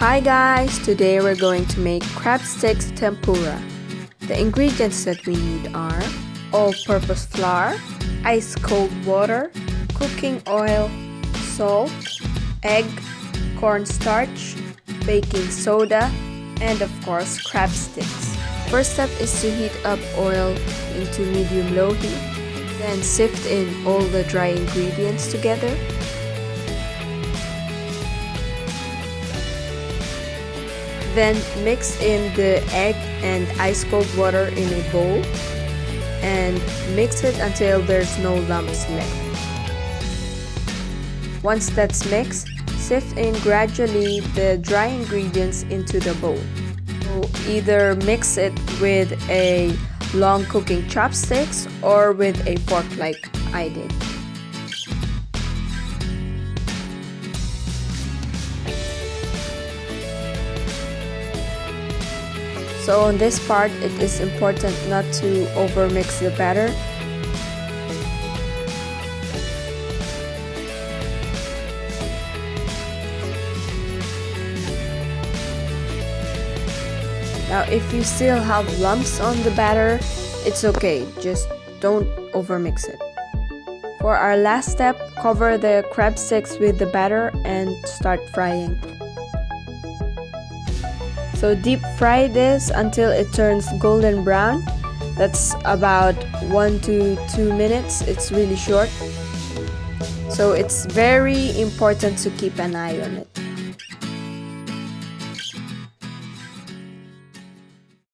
Hi guys, today we're going to make crab sticks tempura. The ingredients that we need are all-purpose flour, ice cold water, cooking oil, salt, egg, cornstarch, baking soda, and of course crab sticks. First step is to heat up oil into medium-low heat, then sift in all the dry ingredients together. Then mix in the egg and ice cold water in a bowl and mix it until there's no lumps left. Once that's mixed, sift in gradually the dry ingredients into the bowl. So either mix it with a long cooking chopsticks or with a fork like I did. So on this part, it is important not to overmix the batter. Now if you still have lumps on the batter, it's okay, just don't overmix it. For our last step, cover the crab sticks with the batter and start frying. So deep fry this until it turns golden brown. That's about 1 to 2 minutes. It's really short. So it's very important to keep an eye on it.